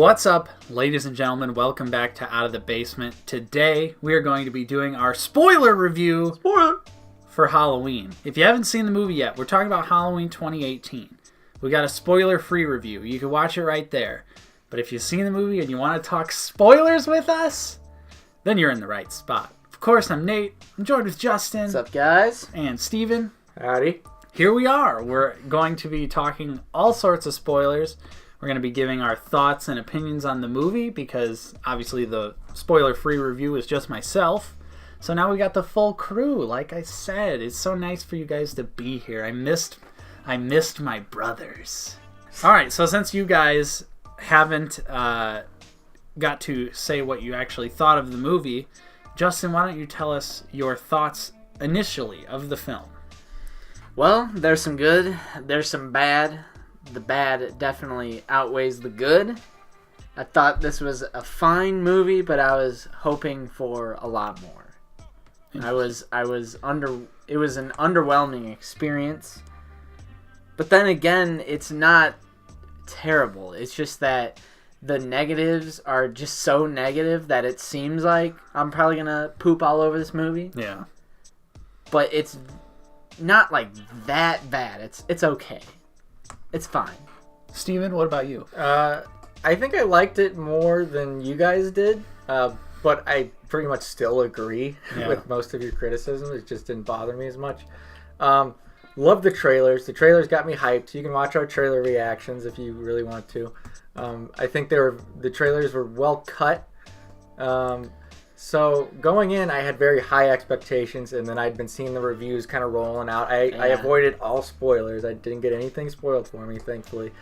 What's up, ladies and gentlemen? Welcome back to Out of the Basement. Today, we are going to be doing our spoiler review for Halloween. If you haven't seen the movie yet, we're talking about Halloween 2018. We got a spoiler-free review. You can watch it right there. But if you've seen the movie and you want to talk spoilers with us, then you're in the right spot. Of course, I'm Nate. I'm joined with Justin. What's up, guys? And Steven. Howdy. Here we are. We're going to be talking all sorts of spoilers. We're going to be giving our thoughts and opinions on the movie because obviously the spoiler-free review is just myself. So now we got the full crew. Like I said, it's so nice for you guys to be here. I missed my brothers. All right, so since you guys haven't got to say what you actually thought of the movie, Justin, why don't you tell us your thoughts initially of the film? Well, there's some good, there's some bad. The bad definitely outweighs the good. I thought this was a fine movie, but I was hoping for a lot more. It was an underwhelming experience. But then again, it's not terrible. It's just that the negatives are just so negative that it seems like I'm probably going to poop all over this movie. Yeah. But it's not like that bad. It's okay. It's fine. Steven, what about you? I think I liked it more than you guys did, but I pretty much still agree with most of your criticism. It just didn't bother me as much. Love the trailers. The trailers got me hyped. You can watch our trailer reactions if you really want to. I think the trailers were well cut. So going in, I had very high expectations, and then I'd been seeing the reviews kind of rolling out. I avoided all spoilers. I didn't get anything spoiled for me, thankfully.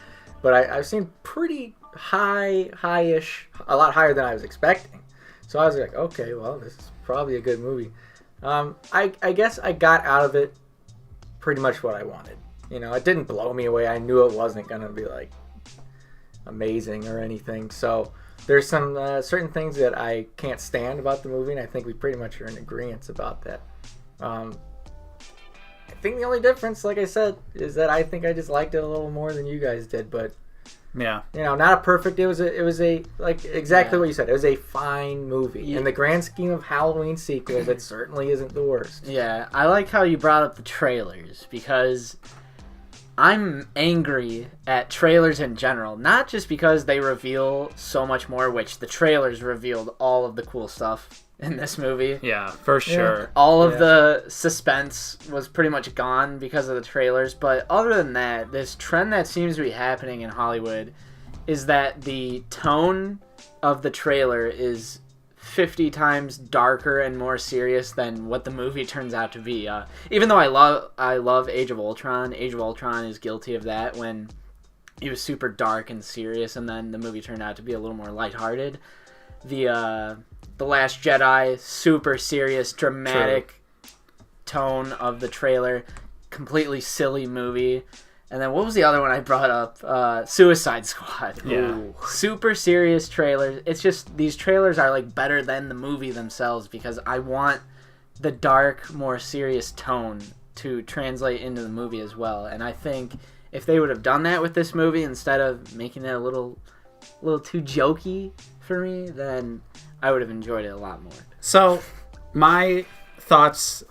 But I've seen pretty high-ish, a lot higher than I was expecting. So I was like, okay, well, this is probably a good movie. I guess I got out of it pretty much what I wanted. You know, it didn't blow me away. I knew it wasn't going to be, like, amazing or anything. So there's some certain things that I can't stand about the movie, and I think we pretty much are in agreement about that. I think the only difference, like I said, is that I think I just liked it a little more than you guys did. But yeah, you know, not a perfect. It was a like exactly what you said. It was a fine movie. Yeah. In the grand scheme of Halloween sequels, it certainly isn't the worst. Yeah, I like how you brought up the trailers because I'm angry at trailers in general, not just because they reveal so much more, which the trailers revealed all of the cool stuff in this movie. Yeah, for sure. Yeah. All of the suspense was pretty much gone because of the trailers, but other than that, this trend that seems to be happening in Hollywood is that the tone of the trailer is 50 times darker and more serious than what the movie turns out to be. Even though I love Age of Ultron is guilty of that when it was super dark and serious, and then the movie turned out to be a little more lighthearted. The Last Jedi, super serious, dramatic tone of the trailer, completely silly movie. And then what was the other one I brought up? Suicide Squad. Yeah. Ooh. Super serious trailers. It's just these trailers are like better than the movie themselves because I want the dark, more serious tone to translate into the movie as well. And I think if they would have done that with this movie instead of making it a little too jokey for me, then I would have enjoyed it a lot more. So my thoughts,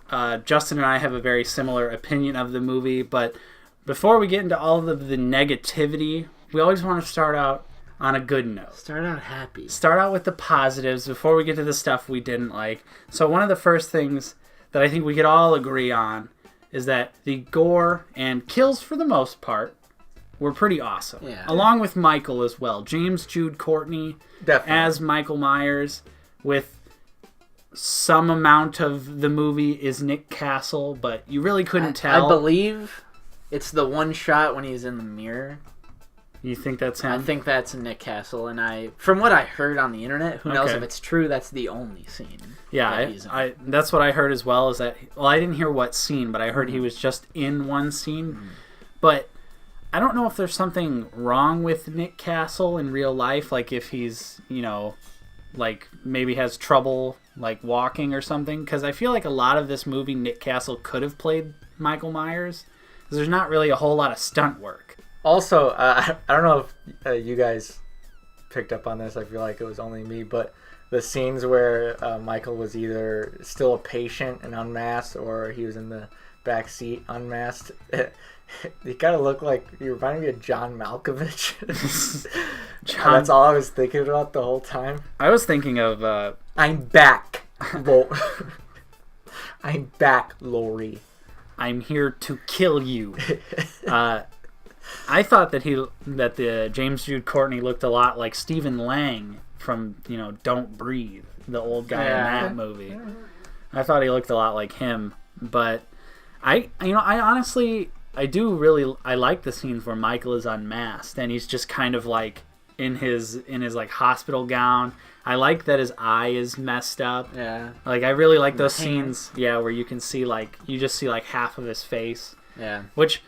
Justin and I have a very similar opinion of the movie, but before we get into all of the negativity, we always want to start out on a good note. Start out happy. Start out with the positives before we get to the stuff we didn't like. So one of the first things that I think we could all agree on is that the gore and kills, for the most part, were pretty awesome. Yeah. Along with Michael as well. James Jude Courtney as Michael Myers, with some amount of the movie is Nick Castle, but you really couldn't tell. I believe it's the one shot when he's in the mirror. You think that's him? I think that's Nick Castle, and from what I heard on the internet, who knows if it's true, that's the only scene. Yeah, that's what I heard as well, is that, well, I didn't hear what scene, but I heard he was just in one scene. But I don't know if there's something wrong with Nick Castle in real life, like if he's, you know, like maybe has trouble like walking or something, because I feel like a lot of this movie Nick Castle could have played Michael Myers, because there's not really a whole lot of stunt work. Also, I don't know if you guys picked up on this. I feel like it was only me, but the scenes where Michael was either still a patient and unmasked, or he was in the back seat unmasked. He kind of looked like, you reminded me of John Malkovich. That's all I was thinking about the whole time. I was thinking of I'm back. I'm back, Laurie. I'm here to kill you. I thought that the James Jude Courtney looked a lot like Stephen Lang from Don't Breathe, the old guy in that movie. I thought he looked a lot like him, but I honestly I like the scenes where Michael is unmasked and he's just kind of like in his like hospital gown. I like that his eye is messed up. Yeah. Like I really like those scenes, where you can see you just see like half of his face. Yeah. Which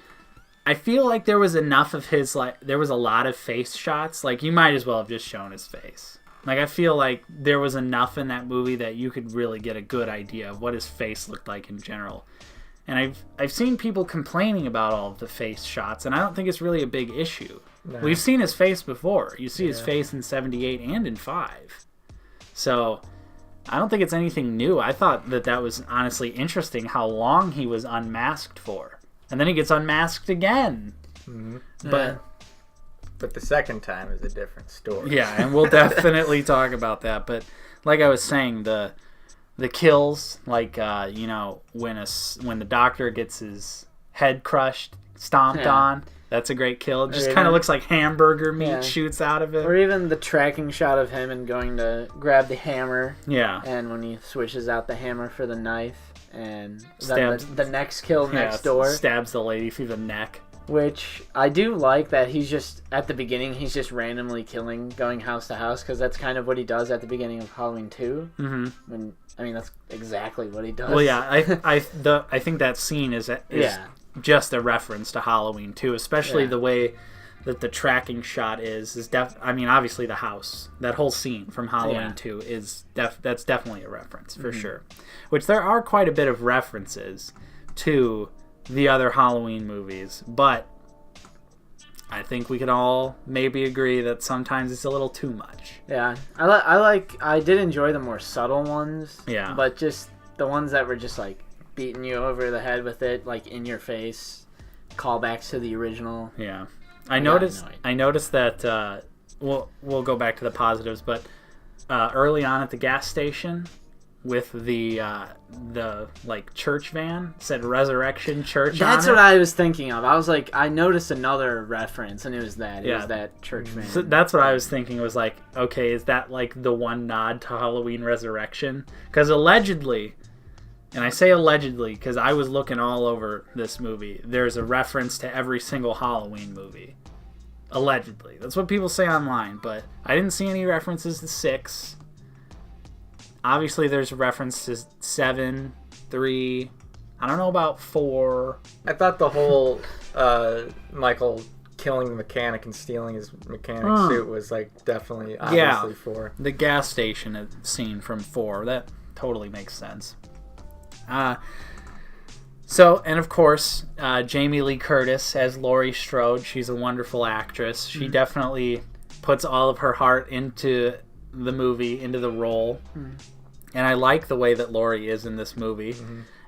I feel like there was enough of his there was a lot of face shots. Like you might as well have just shown his face. Like I feel like there was enough in that movie that you could really get a good idea of what his face looked like in general. And I've seen people complaining about all of the face shots, and I don't think it's really a big issue. No. We've seen his face before. You see his face in 78 and in 5. So I don't think it's anything new. I thought that was honestly interesting how long he was unmasked for. And then he gets unmasked again. Mm-hmm. But the second time is a different story. Yeah, and we'll definitely talk about that. But like I was saying, the kills, like when the doctor gets his head crushed, stomped on, that's a great kill. It just kind of looks like hamburger meat shoots out of it. Or even the tracking shot of him and going to grab the hammer. Yeah. And when he switches out the hammer for the knife, and then the next kill next door. Stabs the lady through the neck. Which I do like that he's just, at the beginning, he's just randomly killing, going house to house, because that's kind of what he does at the beginning of Halloween 2. Mm-hmm. That's exactly what he does. Well, yeah, I think that scene is just a reference to Halloween 2, especially the way that the tracking shot is obviously the house, that whole scene from Halloween 2 is that's definitely a reference for sure. Which there are quite a bit of references to the other Halloween movies, but I think we can all maybe agree that sometimes it's a little too much. Yeah, I did enjoy the more subtle ones. Yeah, but just the ones that were just like beating you over the head with it, like in your face, callbacks to the original. Yeah, I noticed that we'll go back to the positives, but early on at the gas station with the like church van said Resurrection Church. That's what I was thinking of. I was like, I noticed another reference, and it was that. It was that church van. So that's what I was thinking. Was like, okay, is that like the one nod to Halloween Resurrection? Because allegedly, and I say allegedly because I was looking all over this movie, there's a reference to every single Halloween movie. Allegedly, that's what people say online, but I didn't see any references to 6. Obviously, there's a reference to 7, 3. I don't know about 4. I thought the whole Michael killing the mechanic and stealing his mechanic suit was like definitely obviously 4. The gas station scene from 4, that totally makes sense. So, and of course, Jamie Lee Curtis as Laurie Strode. She's a wonderful actress. She definitely puts all of her heart into the movie, into the role. And I like the way that Laurie is in this movie.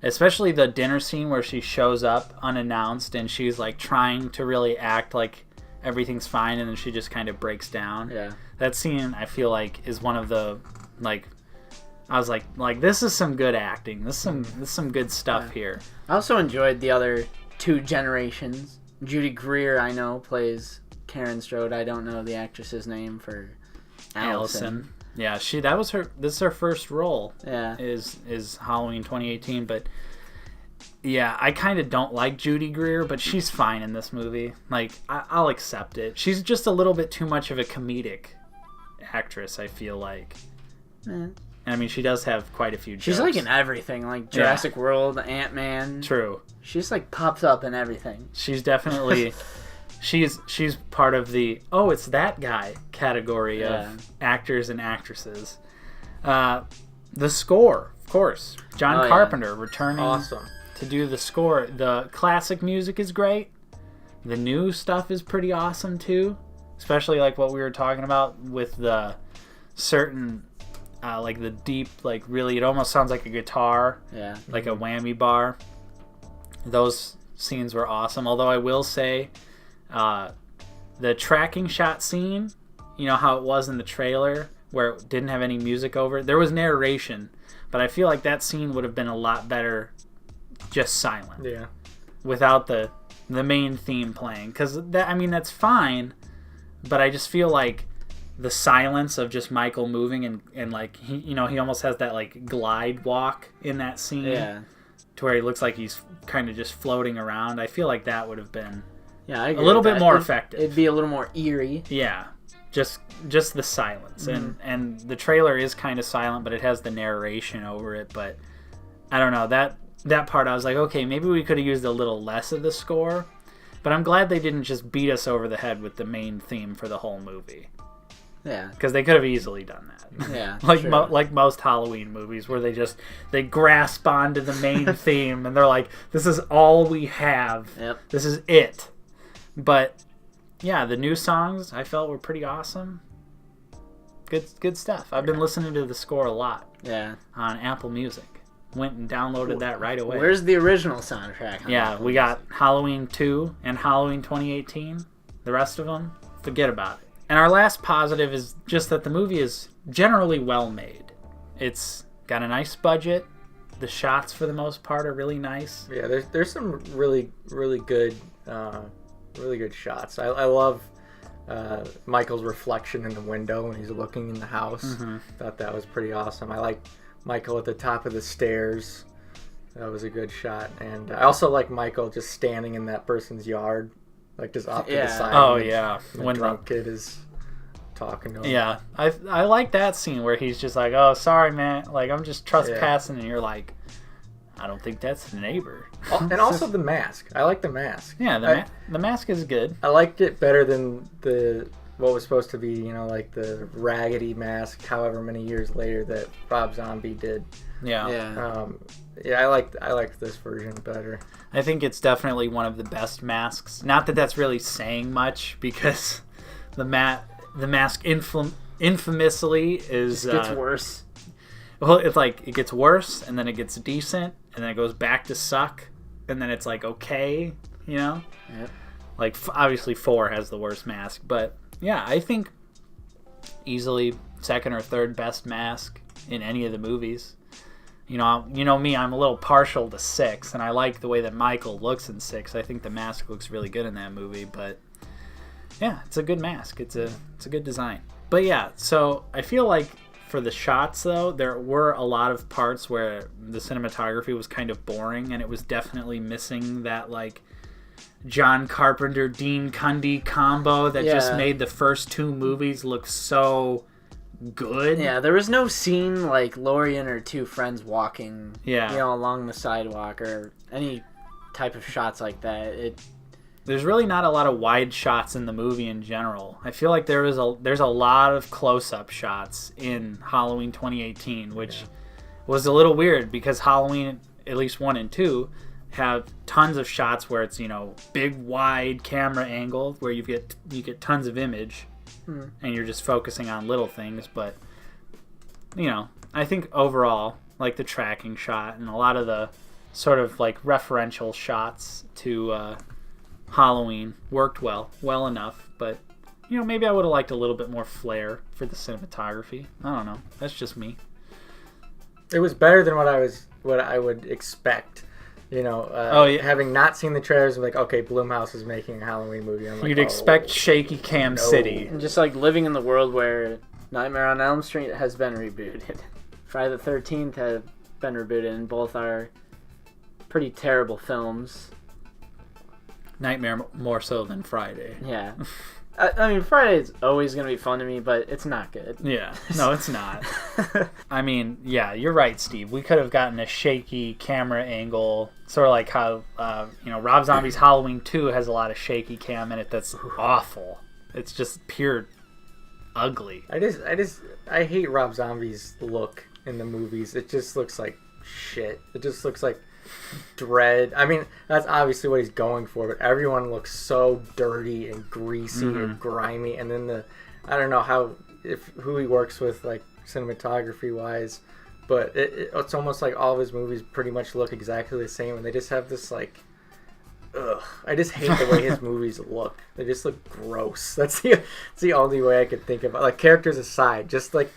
Especially the dinner scene where she shows up unannounced and she's like trying to really act like everything's fine, and then she just kind of breaks down. Yeah. That scene, I feel like, is one of the, like, I was like this is some good acting. This is some good stuff here. I also enjoyed the other 2 generations. Judy Greer, I know, plays Karen Strode. I don't know the actress's name for Allison. Yeah, this is her first role. Yeah. Is Halloween 2018, but yeah, I kind of don't like Judy Greer, but she's fine in this movie. Like, I'll accept it. She's just a little bit too much of a comedic actress, I feel like. I mean, she does have quite a few jokes. She's like in everything, like Jurassic World, Ant-Man. True. She just like pops up in everything. She's definitely she's part of the it's that guy category of actors and actresses. The score, of course, John Carpenter returning to do the score. The classic music is great. The new stuff is pretty awesome too. especially like what we were talking about with the certain like the deep, like really, it almost sounds like a guitar, like a whammy bar. Those scenes were awesome. Although I will say, the tracking shot scene, you know how it was in the trailer where it didn't have any music over it. There was narration, but I feel like that scene would have been a lot better just silent. Yeah. Without the main theme playing, because that's fine, but I just feel like the silence of just Michael moving and like he almost has that like glide walk in that scene, to where he looks like he's kind of just floating around. I feel like that would have been I agree a little with bit that. more effective. It'd be a little more eerie. Yeah, just the silence, and the trailer is kind of silent, but it has the narration over it. But I don't know, that part I was like, okay, maybe we could have used a little less of the score, but I'm glad they didn't just beat us over the head with the main theme for the whole movie. Yeah, because they could have easily done that. Yeah, like most Halloween movies, where they grasp onto the main theme and they're like, "This is all we have. Yep. This is it." But yeah, the new songs I felt were pretty awesome. Good stuff. I've been listening to the score a lot. Yeah. On Apple Music. Went and downloaded that right away. Where's the original soundtrack? Yeah, we got Halloween 2 and Halloween 2018. The rest of them, forget about it. And our last positive is just that the movie is generally well made. It's got a nice budget. The shots, for the most part, are really nice. Yeah, there's some really good shots. I love Michael's reflection in the window when he's looking in the house. Mm-hmm. Thought that was pretty awesome. I like Michael at the top of the stairs. That was a good shot. And I also like Michael just standing in that person's yard, like just off to the side. Oh, yeah. When the drunk kid is talking to him. Yeah. I like that scene where he's just like, "Oh, sorry, man. Like, I'm just trespassing." And you're like, "I don't think that's the neighbor." And also the mask. I like the mask. Yeah, the mask is good. I liked it better than what was supposed to be, like the raggedy mask, however many years later that Rob Zombie did. Yeah. I liked this version better. I think it's definitely one of the best masks. Not that that's really saying much, because the mask infamously is... It gets worse. Well, it's like, it gets worse, and then it gets decent, and then it goes back to suck, and then it's like, okay, Yep. Like, obviously 4 has the worst mask, but yeah, I think easily second or third best mask in any of the movies. You know me, I'm a little partial to 6, and I like the way that Michael looks in 6. I think the mask looks really good in that movie, but yeah, it's a good mask. It's a good design. But yeah, so I feel like for the shots, though, there were a lot of parts where the cinematography was kind of boring, and it was definitely missing that, like, John Carpenter, Dean Cundey combo that just made the first 2 movies look so good. Yeah, there was no scene like Laurie and her 2 friends walking, along the sidewalk, or any type of shots like that. There's really not a lot of wide shots in the movie in general. I feel like there's a lot of close-up shots in Halloween 2018, which was a little weird, because Halloween, at least 1 and 2, have tons of shots where it's, big wide camera angle where you get tons of image, and you're just focusing on little things. But I think overall, like, the tracking shot and a lot of the sort of like referential shots to Halloween worked well enough. But maybe I would have liked a little bit more flair for the cinematography. I don't know, that's just me. It was better than what I would expect. Having not seen the trailers, I'm like, okay, Blumhouse is making a Halloween movie. I'm like, you'd expect shaky cam city. And just like living in the world where Nightmare on Elm Street has been rebooted, Friday the 13th has been rebooted, and both are pretty terrible films. Nightmare more so than Friday. Yeah. I mean, Friday is always going to be fun to me, but it's not good. Yeah. No, it's not. I mean, yeah, you're right, Steve. We could have gotten a shaky camera angle, sort of like how, Rob Zombie's Halloween 2 has a lot of shaky cam in it that's awful. It's just pure ugly. I hate Rob Zombie's look in the movies. It just looks like shit. It just looks like dread. I mean, that's obviously what he's going for, but everyone looks so dirty and greasy and grimy. And then I don't know who he works with, like cinematography wise, but it's almost like all of his movies pretty much look exactly the same, and they just have this like, ugh. I just hate the way his movies look. They just look gross. That's the only way I could think of it. Like, characters aside, just like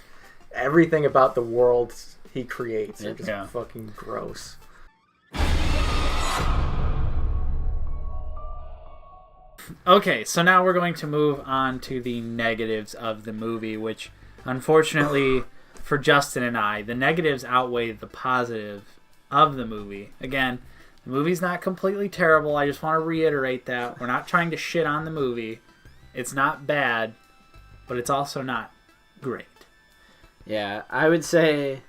everything about the worlds he creates are just fucking gross. Okay, so now we're going to move on to the negatives of the movie, which unfortunately for Justin and I, the negatives outweigh the positive of the movie. Again, the movie's not completely terrible. I just want to reiterate that. We're not trying to shit on the movie. It's not bad, but it's also not great. Yeah, I would say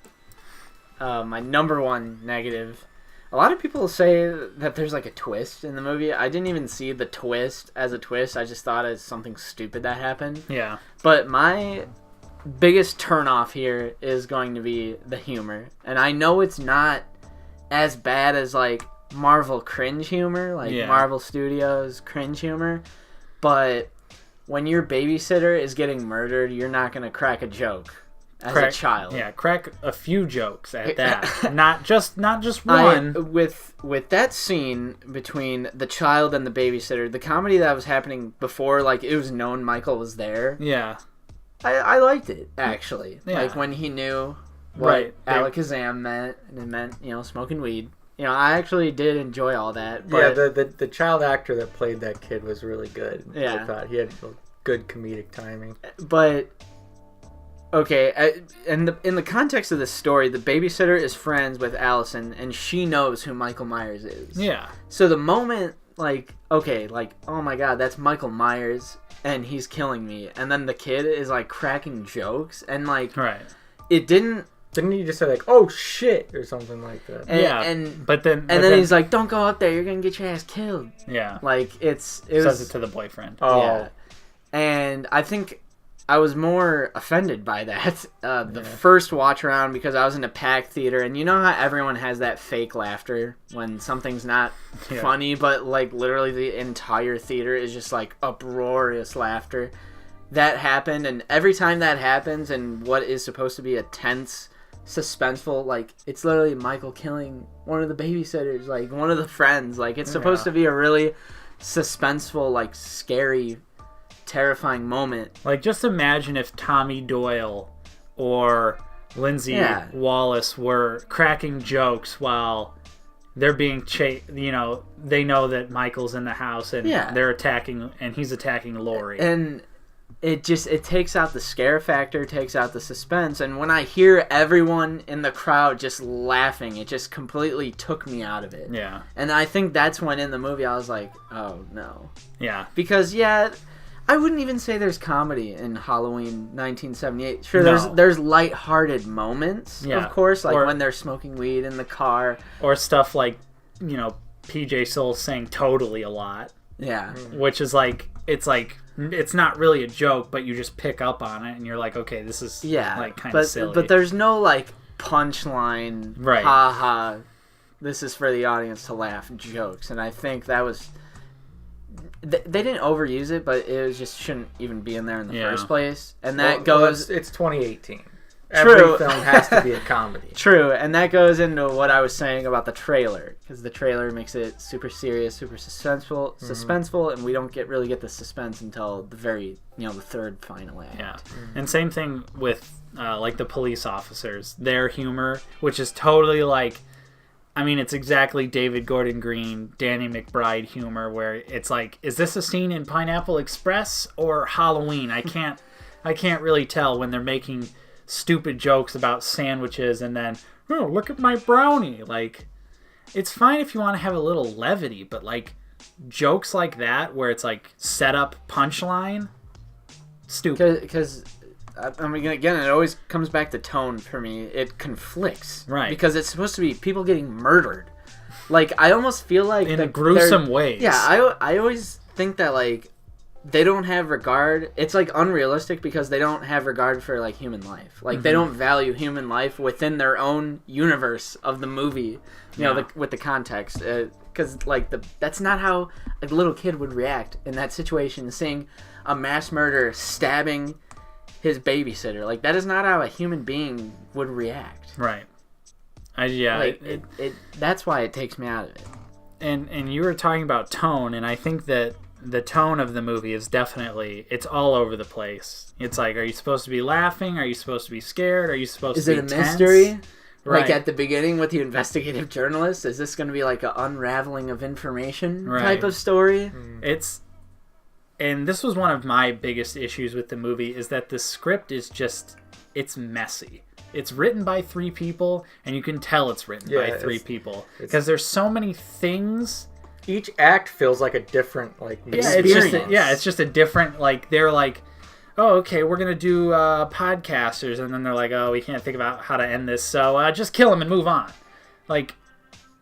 my number one negative. A lot of people say that there's like a twist in the movie. I didn't even see the twist as a twist. I just thought it's something stupid that happened. Yeah. But my biggest turnoff here is going to be the humor. And I know it's not as bad as like Marvel cringe humor, like Marvel Studios cringe humor. But when your babysitter is getting murdered, you're not going to crack a joke. As a child. Yeah, crack a few jokes at that. not just one. With that scene between the child and the babysitter, the comedy that was happening before, like, it was known Michael was there. Yeah. I liked it, actually. Yeah. Like, when he knew what Alakazam meant, and it meant, smoking weed. I actually did enjoy all that. But the child actor that played that kid was really good. Yeah. I thought he had good comedic timing. But... Okay, in the context of this story, the babysitter is friends with Allison, and she knows who Michael Myers is. Yeah. So the moment, oh my god, that's Michael Myers, and he's killing me, and then the kid is, like, cracking jokes, and, like, it didn't... Didn't he just say, like, oh, shit, or something like that? But then he's like, don't go up there, you're gonna get your ass killed. Yeah. Like, says it to the boyfriend. Oh. Yeah. And I think... I was more offended by that the first watch around because I was in a packed theater, and you know how everyone has that fake laughter when something's not funny, but like literally the entire theater is just like uproarious laughter. That happened, and every time that happens, and what is supposed to be a tense, suspenseful, like it's literally Michael killing one of the babysitters, like one of the friends, like it's supposed to be a really suspenseful, like scary, terrifying moment. Like, just imagine if Tommy Doyle or Lindsay Wallace were cracking jokes while they're being chased. They know that Michael's in the house and they're attacking, and he's attacking Laurie. And it takes out the scare factor, takes out the suspense. And when I hear everyone in the crowd just laughing, it just completely took me out of it. Yeah. And I think that's when in the movie I was like, oh no. Yeah. Because I wouldn't even say there's comedy in Halloween 1978. Sure, there's lighthearted moments, of course, like when they're smoking weed in the car. Or stuff like, PJ Soles saying totally a lot. Yeah. Which is like, it's not really a joke, but you just pick up on it, and you're like, okay, this is like kind of silly. But there's no like punchline, ha-ha, this is for the audience to laugh jokes. And I think that was... They didn't overuse it, but it just shouldn't even be in there in the first place. And that goes... It's 2018. Every film has to be a comedy. True, and that goes into what I was saying about the trailer, because the trailer makes it super serious, super suspenseful, and we don't really get the suspense until the very, the third final act. Yeah, and same thing with like the police officers, their humor, which is totally like... I mean, it's exactly David Gordon Green, Danny McBride humor, where it's like, is this a scene in Pineapple Express or Halloween? I can't really tell when they're making stupid jokes about sandwiches and then, oh, look at my brownie. Like, it's fine if you want to have a little levity, but like jokes like that where it's like set up punchline, stupid. Because I mean, again, it always comes back to tone for me. It conflicts. Right. Because it's supposed to be people getting murdered. Like, I almost feel like... In gruesome ways. Yeah, I always think that, like, they don't have regard. It's like unrealistic because they don't have regard for like human life. Like they don't value human life within their own universe of the movie. You know, with the context, because like that's not how a little kid would react in that situation. Seeing a mass murderer stabbing his babysitter, like that is not how a human being would react. Right. That's why it takes me out of it. And you were talking about tone, and I think that the tone of the movie is definitely, it's all over the place. It's like, are you supposed to be laughing? Are you supposed to be scared? Are you supposed to be tense? Is it a mystery? Right. Like at the beginning with the investigative journalist, is this going to be like an unraveling of information type of story? And this was one of my biggest issues with the movie, is that the script is just, it's messy. It's written by 3 people, and you can tell it's written by 3 people. Because there's so many things. Each act feels like a different, experience. It's just a different, they're like, oh, okay, we're going to do podcasters. And then they're like, oh, we can't think about how to end this, so just kill them and move on. Like,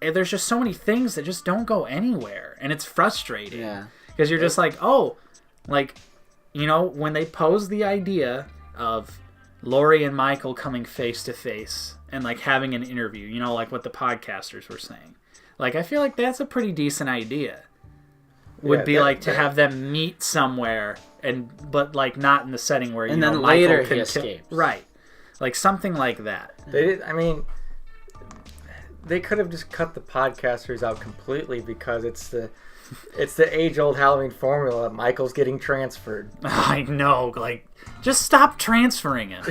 there's just so many things that just don't go anywhere. And it's frustrating. Yeah. Because you're just like, oh, when they pose the idea of Laurie and Michael coming face to face and having an interview, like what the podcasters were saying. I feel like that's a pretty decent idea. To have them meet somewhere but not in the setting where and then Michael later he escapes. Right. Something like that. They could have just cut the podcasters out completely because it's the age-old Halloween formula that Michael's getting transferred. I know, just stop transferring him.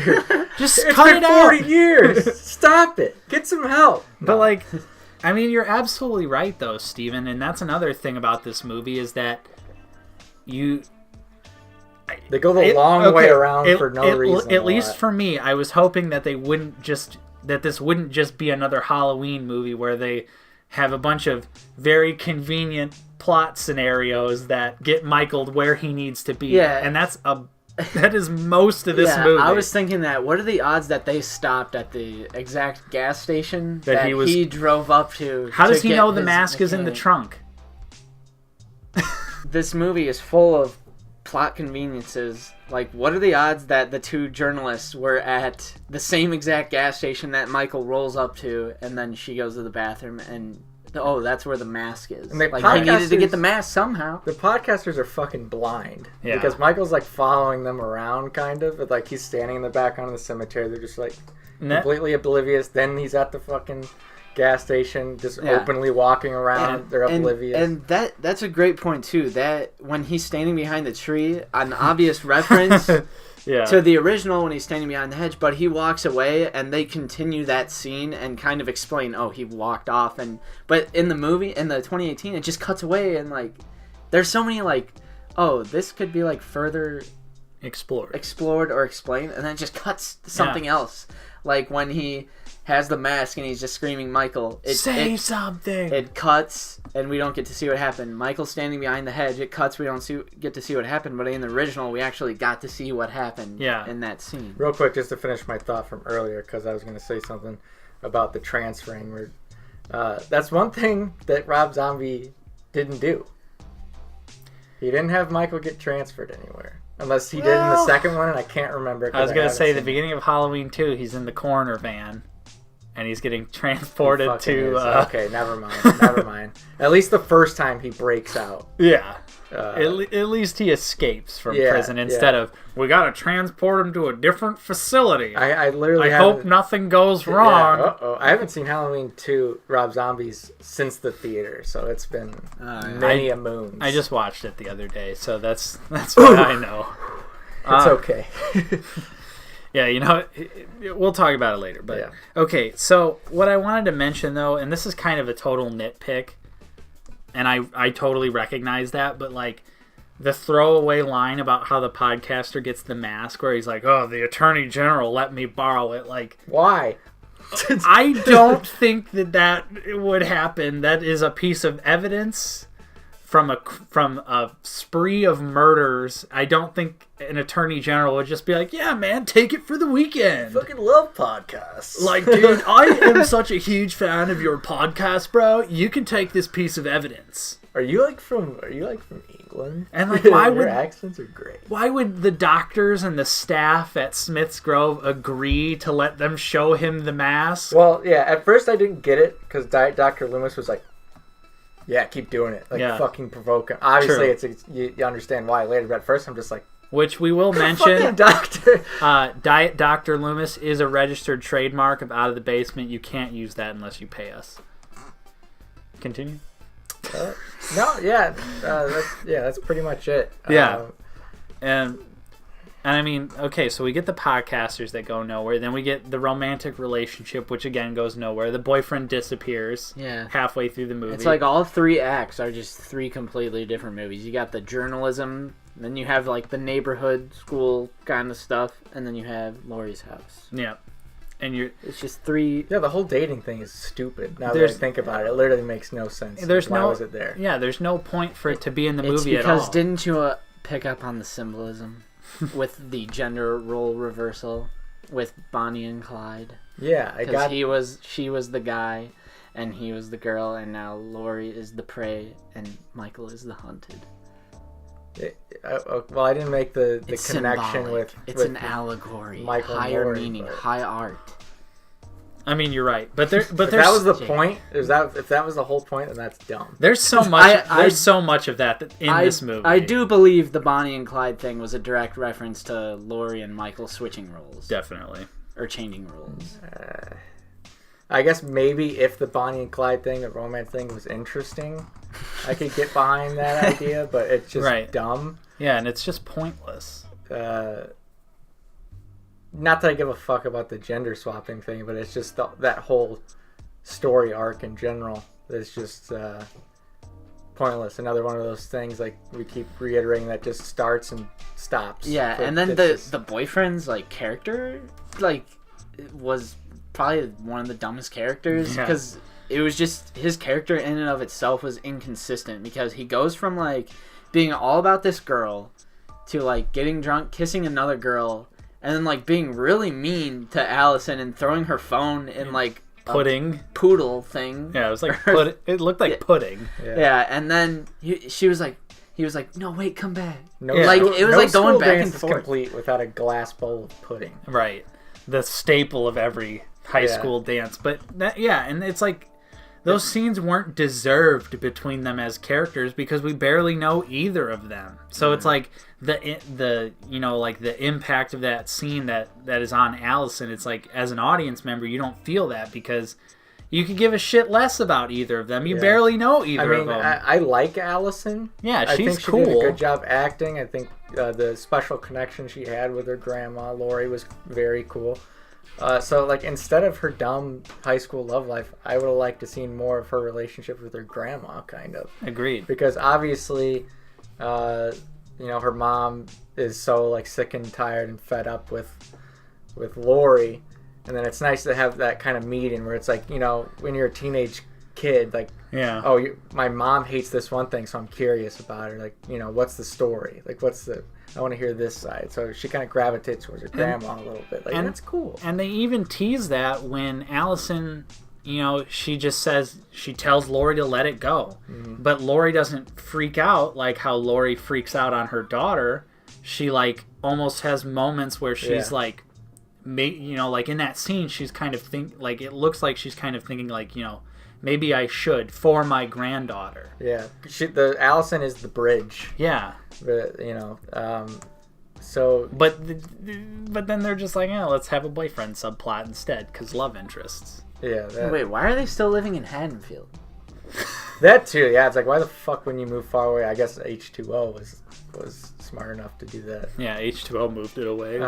Just cut it out. 40 years. Stop it. Get some help. But you're absolutely right though, Steven, and that's another thing about this movie is that they go the long way around for no reason. At least for me, I was hoping that this wouldn't just be another Halloween movie where they have a bunch of very convenient plot scenarios that get Michael where he needs to be. Yeah. And that is most of this movie. I was thinking that. What are the odds that they stopped at the exact gas station that he drove up to? How does he know the mask is in the trunk? This movie is full of plot conveniences. What are the odds that the 2 journalists were at the same exact gas station that Michael rolls up to, and then she goes to the bathroom and that's where the mask is. And he needed to get the mask somehow. The podcasters are fucking blind. Yeah. Because Michael's following them around kind of. But he's standing in the background of the cemetery. They're just completely oblivious. Then he's at the fucking gas station just openly walking around. They're oblivious. And that's a great point too. That when he's standing behind the tree, an obvious reference to the original when he's standing behind the hedge, but he walks away and they continue that scene and kind of explain, oh, he walked off. But in the movie, in the 2018, it just cuts away and there's so many this could be further explored or explained, and then it just cuts to something else. When he has the mask and he's just screaming, Michael. Say something! It cuts, and we don't get to see what happened. Michael's standing behind the hedge. It cuts, we don't get to see what happened, but in the original, we actually got to see what happened in that scene. Real quick, just to finish my thought from earlier, because I was going to say something about the transferring. That's one thing that Rob Zombie didn't do. He didn't have Michael get transferred anywhere. Unless he did in the second one, and I can't remember. I was going to say, the beginning of Halloween 2, he's in the coroner van, and he's getting transported to... Okay, never mind. At least the first time he breaks out. Yeah. At least he escapes from prison instead of, we got to transport him to a different facility. I literally hope nothing goes wrong. Yeah, I haven't seen Halloween 2 Rob Zombies since the theater, so it's been many a moon. I just watched it the other day, so that's what I know. It's okay. Yeah, we'll talk about it later. But okay, so what I wanted to mention, though, and this is kind of a total nitpick, and I totally recognize that, but the throwaway line about how the podcaster gets the mask, where he's like, "Oh, the Attorney General let me borrow it." Why? I don't think that would happen. That is a piece of evidence from a spree of murders. I don't think an Attorney General would just be like, "Yeah, man, take it for the weekend." Fucking love podcasts. Dude, I am such a huge fan of your podcast, bro. You can take this piece of evidence. Are you from England? Brooklyn. And like, why Your would accents are great. Why would the doctors and the staff at Smith's Grove agree to let them show him the mask? Well, yeah. At first, I didn't get it because Dr. Loomis was like, "Yeah, keep doing it." Like fucking provoke him. Obviously, it's you understand why later. But at first, I'm just like, which we will mention. Doctor. Diet Dr. Loomis is a registered trademark of Out of the Basement. You can't use that unless you pay us. Continue. No, yeah, that's pretty much it. Yeah, and I mean, okay, so we get the podcasters that go nowhere. Then we get the romantic relationship, which again goes nowhere. The boyfriend disappears. Halfway through the movie. It's like all 3 acts are just 3 completely different movies. You got the journalism. Then you have like the neighborhood school kind of stuff, and then you have Laurie's house. Yeah, and it's just 3. Yeah, the whole dating thing is stupid. Now that I think about it, it literally makes no sense. Why was it there? Yeah, there's no point for it to be in the movie at all. Because didn't you pick up on the symbolism with the gender role reversal with Bonnie and Clyde? Yeah, because she was the guy, and he was the girl, and now Laurie is the prey, and Michael is the hunted. Well, I didn't make the connection symbolic. It's an allegory. Michael higher Moore, meaning, high art. I mean, you're right, but if that was the point, if that was the whole point, then that's dumb. There's so much. There's so much of that in this movie. I do believe the Bonnie and Clyde thing was a direct reference to Laurie and Michael switching roles. Definitely, or changing roles. I guess maybe if the Bonnie and Clyde thing, the romance thing, was interesting, I could get behind that idea, but it's just dumb. Yeah, and it's just pointless. Not that I give a fuck about the gender swapping thing, but it's just that whole story arc in general is just pointless. Another one of those things, like, we keep reiterating, that just starts and stops. Yeah, and then the boyfriend's, like, character, like, was probably one of the dumbest characters, because it was just, his character in and of itself was inconsistent, because he goes from, like, being all about this girl to, like, getting drunk, kissing another girl, and then, like, being really mean to Allison and throwing her phone in, like, pudding poodle thing. Yeah, it was like it looked like pudding. Yeah, and then he was like, no, wait, come back. No, like it was like going back and forth. forth. Complete without a glass bowl of pudding. Right, the staple of every high school dance. But and it's like those scenes weren't deserved between them as characters because we barely know either of them. So it's like the you know, like the impact of that scene that is on Allison. It's like, as an audience member, you don't feel that because you could give a shit less about either of them. You barely know either of them. I like Allison. Yeah, she's I think she cool. did a good job acting. I think the special connection she had with her grandma, Laurie, was very cool. So, like, instead of her dumb high school love life, I would have liked to see more of her relationship with her grandma, kind of. Agreed. Because obviously, you know, her mom is so, like, sick and tired and fed up with Laurie. And then it's nice to have that kind of meeting where it's like, you know, when you're a teenage kid, like, my mom hates this one thing, so I'm curious about her. Like, you know, what's the story? Like, I want to hear this side. So she kind of gravitates towards her grandma a little bit. Like, and it's cool. And they even tease that when Allison, you know, she tells Laurie to let it go. Mm-hmm. But Laurie doesn't freak out like how Laurie freaks out on her daughter. She, like, almost has moments where she's like, you know, like in that scene, she's kind of like, it looks like she's kind of thinking, like, you know, maybe I should for my granddaughter. Yeah, Allison is the bridge. Yeah, you know. So, but then they're just like, let's have a boyfriend subplot instead because love interests. Yeah. Wait, why are they still living in Haddonfield? That too. Yeah, it's like, why the fuck when you move far away? I guess H2O was smart enough to do that. Yeah, H2O moved it away.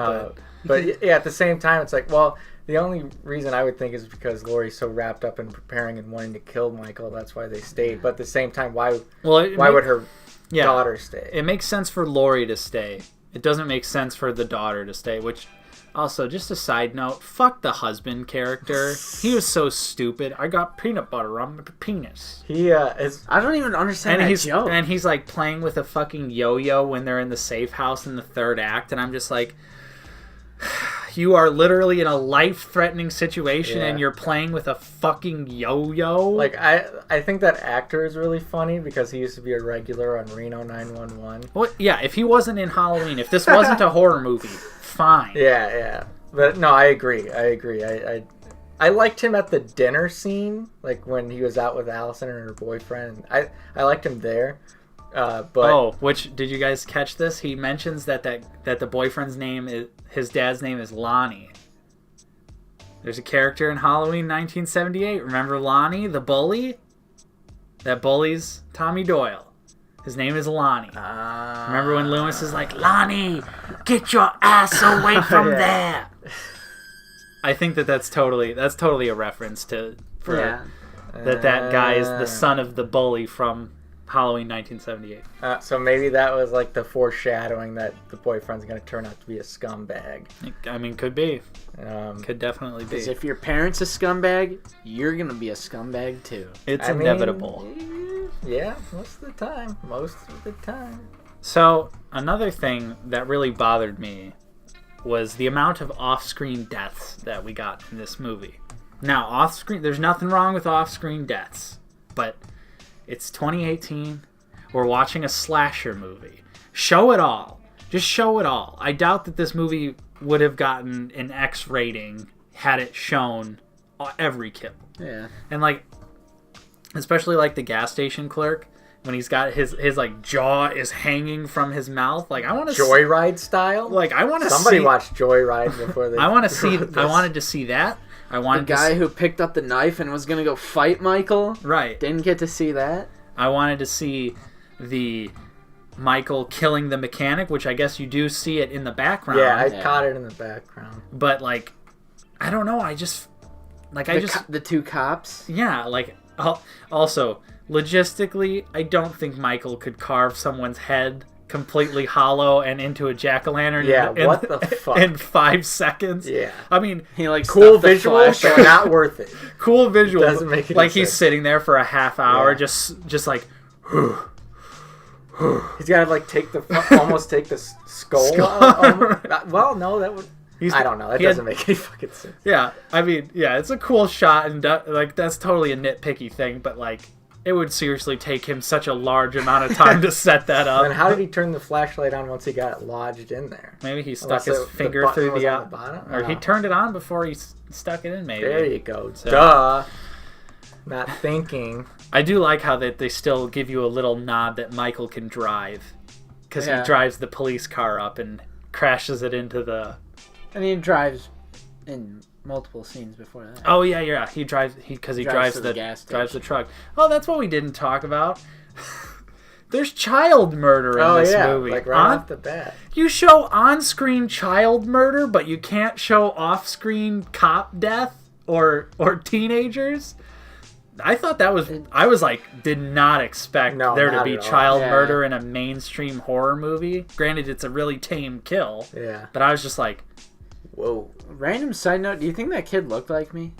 But yeah, at the same time, it's like, well, the only reason I would think is because Laurie's so wrapped up in preparing and wanting to kill Michael. That's why they stayed. But at the same time, why would her daughter stay? It makes sense for Laurie to stay. It doesn't make sense for the daughter to stay, which... Also, just a side note, fuck the husband character. He was so stupid. I got peanut butter on my penis. I don't even understand that joke. And he's like playing with a fucking yo-yo when they're in the safe house in the third act, and I'm just like, you are literally in a life-threatening situation Yeah. and you're playing with a fucking yo-yo. Like, I think that actor is really funny because he used to be a regular on Reno 911. Well, yeah, if he wasn't in Halloween, if this wasn't a horror movie, fine. Yeah. But no, I agree. I liked him at the dinner scene, like when he was out with Allison and her boyfriend. I liked him there. But which did you guys catch this? He mentions that the boyfriend's name is his dad's name is Lonnie. There's a character in Halloween 1978. Remember Lonnie, the bully? That bullies Tommy Doyle. His name is Lonnie. Remember when Loomis is like, Lonnie, get your ass away from there. I think that's totally a reference that guy is the son of the bully from Halloween 1978. So maybe that was like the foreshadowing that the boyfriend's going to turn out to be a scumbag. I mean, could be. Could definitely be. Because if your parent's a scumbag, you're going to be a scumbag too. It's inevitable. Yeah, most of the time. So, another thing that really bothered me was the amount of off-screen deaths that we got in this movie. Now, off-screen, there's nothing wrong with off-screen deaths, but it's 2018. We're watching a slasher movie. Show it all. Just show it all. I doubt that this movie would have gotten an X rating had it shown every kill. Yeah. And like, especially like the gas station clerk, when he's got his like jaw is hanging from his mouth. Like, I want to Joyride style. Like, I want to somebody watched Joyride before they. I want to see. I wanted to see that. I wanted the guy who picked up the knife and was gonna go fight Michael. Right. Didn't get to see that. I wanted to see the Michael killing the mechanic, which I guess you do see it in the background. Yeah, I caught it in the background. But like, I don't know. The two cops. Yeah, like also logistically, I don't think Michael could carve someone's head completely hollow and into a jack-o'-lantern what the fuck? in 5 seconds. Yeah. I mean, he like cool visuals, but not worth it. Cool visuals. Doesn't make any like sense. He's sitting there for a half hour just like he's got to like almost take the skull out. Well, no, that would I don't know. That doesn't make any fucking sense. Yeah, I mean, yeah, it's a cool shot and like that's totally a nitpicky thing, but like it would seriously take him such a large amount of time to set that up. And how did he turn the flashlight on once he got it lodged in there? Maybe he stuck his finger through the bottom, or he turned it on before he stuck it in. Maybe. There you go. So, duh. Not thinking. I do like how they still give you a little nod that Michael can drive, because he drives the police car up and crashes it into the. And he drives in multiple scenes before that. Oh yeah. He drives because he drives the truck. Oh, that's what we didn't talk about. There's child murder in this movie. Like right off the bat. You show on-screen child murder, but you can't show off-screen cop death or teenagers. I thought that was. I was like, did not expect there to be child murder in a mainstream horror movie. Granted, it's a really tame kill. Yeah. But I was just like, whoa. Random side note, do you think that kid looked like me?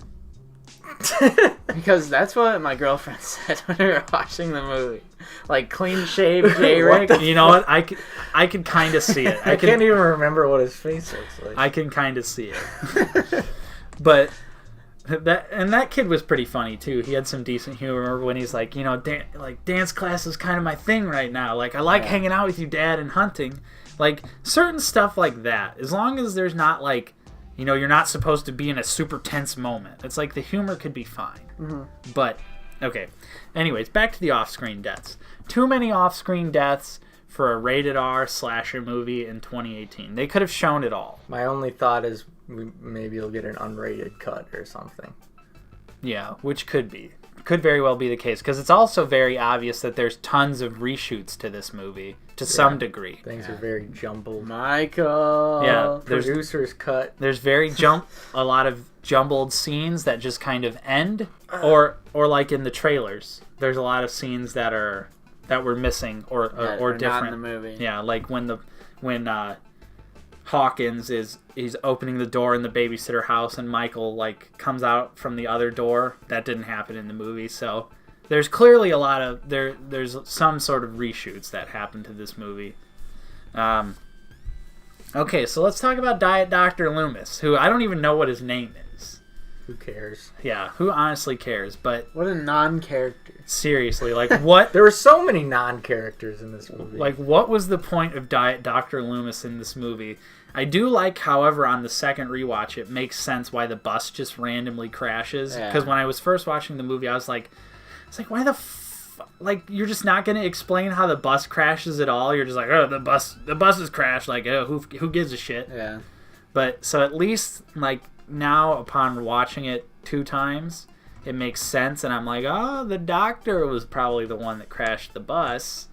Because that's what my girlfriend said when we were watching the movie. Like, clean-shaved J-Rick. You know what? I could kind of see it. I can't even remember what his face looks like. I can kind of see it. But that kid was pretty funny, too. He had some decent humor when he's like, dance class is kind of my thing right now. Like, I like hanging out with you, Dad, and hunting. Like, certain stuff like that. As long as there's not, like, you're not supposed to be in a super tense moment. It's like the humor could be fine. Mm-hmm. But, okay. Anyways, back to the off-screen deaths. Too many off-screen deaths for a rated R slasher movie in 2018. They could have shown it all. My only thought is maybe you'll get an unrated cut or something. Yeah, which could very well be the case, because it's also very obvious that there's tons of reshoots to this movie to some degree. Things are very jumbled. Michael. Yeah, producer's cut. There's a lot of jumbled scenes that just kind of end, or like in the trailers, there's a lot of scenes that were missing or different. Not in the movie. Yeah, like when Hawkins he's opening the door in the babysitter house and Michael like comes out from the other door. That didn't happen in the movie. So there's clearly a lot of there's some sort of reshoots that happened to this movie. Okay, so let's talk about Diet Dr. Loomis, who I don't even know what his name is. Who cares? Yeah, who honestly cares? But what a non-character. Seriously, like what? There were so many non-characters in this movie. Like, what was the point of Diet Dr. Loomis in this movie? I do like, however, on the second rewatch, it makes sense why the bus just randomly crashes. Because when I was first watching the movie, I was like, why the like, you're just not going to explain how the bus crashes at all. You're just like, oh, the bus has crashed. Like, oh, who gives a shit? Yeah. But so at least like now, upon watching it 2 times, it makes sense, and I'm like, oh, the doctor was probably the one that crashed the bus,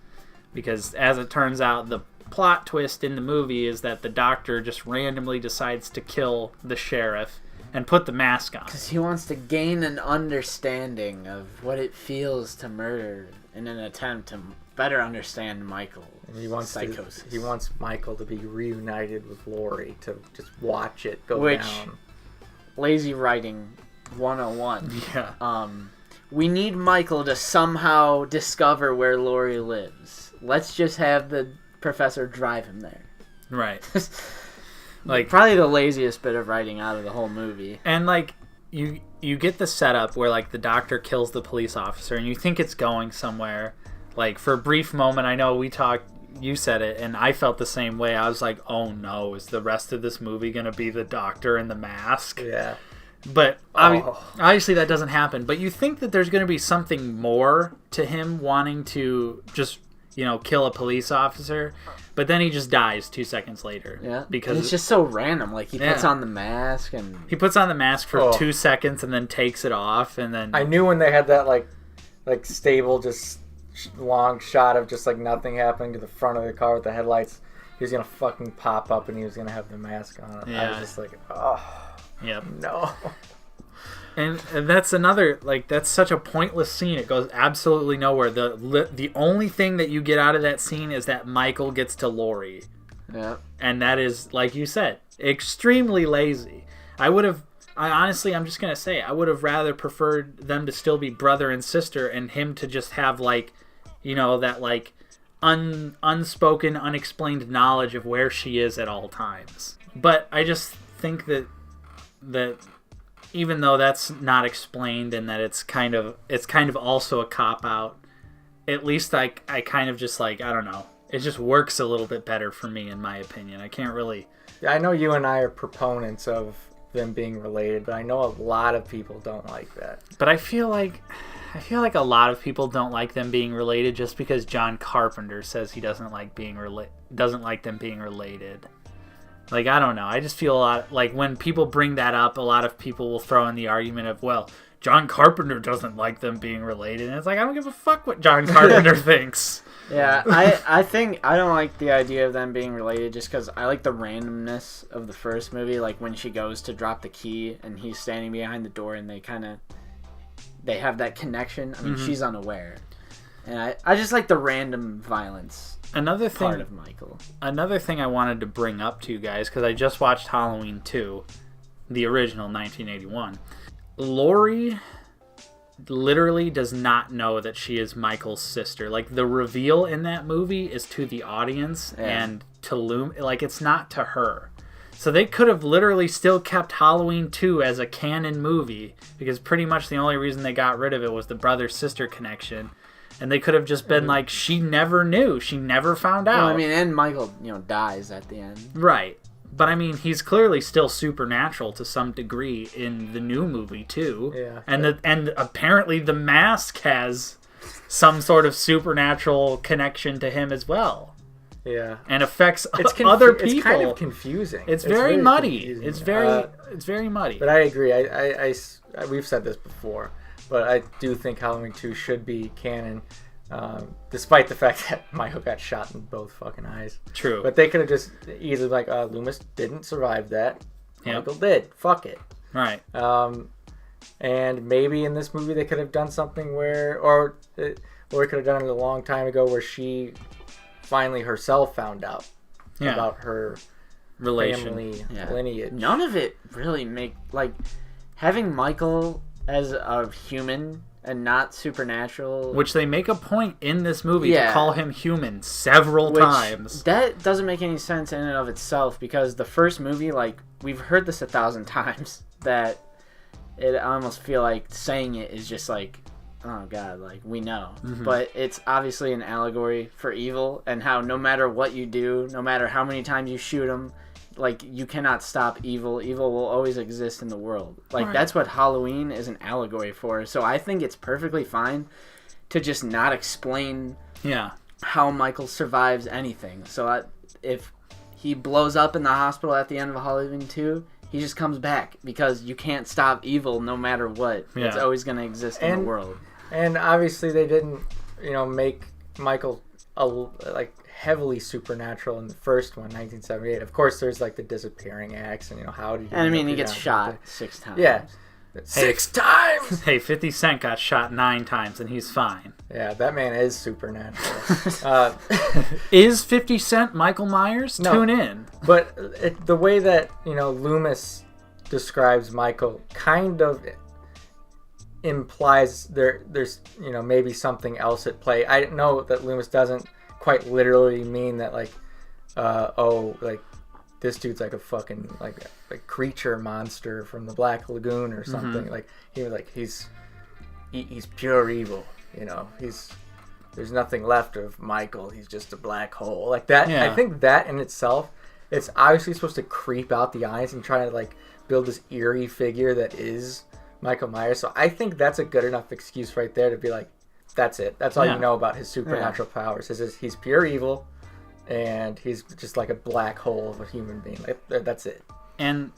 because as it turns out, the plot twist in the movie is that the doctor just randomly decides to kill the sheriff and put the mask on. Because he wants to gain an understanding of what it feels to murder in an attempt to better understand Michael. And he wants psychosis. He wants Michael to be reunited with Laurie, to just watch it go down. Lazy writing 101. Yeah. We need Michael to somehow discover where Laurie lives. Let's just have the professor drive him there. Right. Like, probably the laziest bit of writing out of the whole movie. And like you get the setup where like the doctor kills the police officer and you think it's going somewhere. Like, for a brief moment, I know you said it, and I felt the same way. I was like, oh no, is the rest of this movie going to be the doctor in the mask? Yeah. But obviously that doesn't happen. But you think that there's going to be something more to him wanting to just, kill a police officer. But then he just dies 2 seconds later. Yeah. Because it's just so random. Like, he puts on the mask and... He puts on the mask for 2 seconds and then takes it off, and then... I knew when they had that, like stable, just long shot of just, like, nothing happening to the front of the car with the headlights, he was going to fucking pop up and he was going to have the mask on. Yeah. I was just like, oh... Yep. No. And that's another, like, that's such a pointless scene. It goes absolutely nowhere. The only thing that you get out of that scene is that Michael gets to Laurie. Yeah. And that is, like you said, extremely lazy. I'm just going to say, I would have rather preferred them to still be brother and sister and him to just have, like, that, like, unspoken, unexplained knowledge of where she is at all times. But I just think that even though that's not explained and that it's kind of also a cop-out, at least I kind of just, like, I don't know, it just works a little bit better for me, in my opinion. I can't really... I know you and I are proponents of them being related, but I know a lot of people don't like that. But I feel like a lot of people don't like them being related just because John Carpenter says he doesn't like them being related. Like, I don't know. I just feel a lot... Like, when people bring that up, a lot of people will throw in the argument of, well, John Carpenter doesn't like them being related. And it's like, I don't give a fuck what John Carpenter thinks. Yeah, I think I don't like the idea of them being related just because I like the randomness of the first movie. Like, when she goes to drop the key and he's standing behind the door and they have that connection. I mean, she's unaware. And I just like the random violence. Part of Michael. Another thing I wanted to bring up to you guys, because I just watched Halloween 2, the original 1981. Laurie literally does not know that she is Michael's sister. Like, the reveal in that movie is to the audience and to like, it's not to her. So they could have literally still kept Halloween 2 as a canon movie, because pretty much the only reason they got rid of it was the brother-sister connection. And they could have just been like, she never knew. She never found out. Well, I mean, and Michael, dies at the end. Right. But, I mean, he's clearly still supernatural to some degree in the new movie, too. Yeah. And apparently the mask has some sort of supernatural connection to him as well. Yeah. And affects other people. It's kind of confusing. It's very muddy. It's very muddy. But I agree. We've said this before. But I do think Halloween 2 should be canon, despite the fact that Michael got shot in both fucking eyes. True. But they could have just easily like, Loomis didn't survive that. Yep. Michael did. Fuck it. Right. And maybe in this movie they could have done something or we could have done it a long time ago where she finally herself found out about her family lineage. None of it really having Michael as a human and not supernatural. Which they make a point in this movie Yeah. to call him human several times. That doesn't make any sense in and of itself, because the first movie, like, we've heard this 1,000 times, that I almost feel like saying it is just like, oh god, like, we know. But it's obviously an allegory for evil, and how no matter what you do, no matter how many times you shoot him, like, you cannot stop evil. Evil will always exist in the world. Like, that's what Halloween is an allegory for. So I think it's perfectly fine to just not explain how Michael survives anything. So if he blows up in the hospital at the end of Halloween 2, he just comes back, because you can't stop evil no matter what. It's always going to exist in the world. And obviously they didn't, make Michael heavily supernatural in the first one, 1978. Of course, there's like the disappearing acts, and how did and I mean, he gets shot 6 times. Yeah, 6 times. Hey, 50 Cent got shot 9 times, and he's fine. Yeah, that man is supernatural. Is 50 Cent Michael Myers? No. Tune in. But the way that Loomis describes Michael kind of implies there's maybe something else at play. I know that Loomis doesn't quite literally mean that this dude's like a fucking like creature monster from the Black Lagoon or something. Like he's pure evil. There's nothing left of Michael. He's just a black hole like that. I think that in itself, it's obviously supposed to creep out the eyes and try to build this eerie figure that is Michael Myers. So I think that's a good enough excuse right there to be like, that's it. That's all you know about his supernatural powers. He's pure evil, and he's just like a black hole of a human being. That's it. And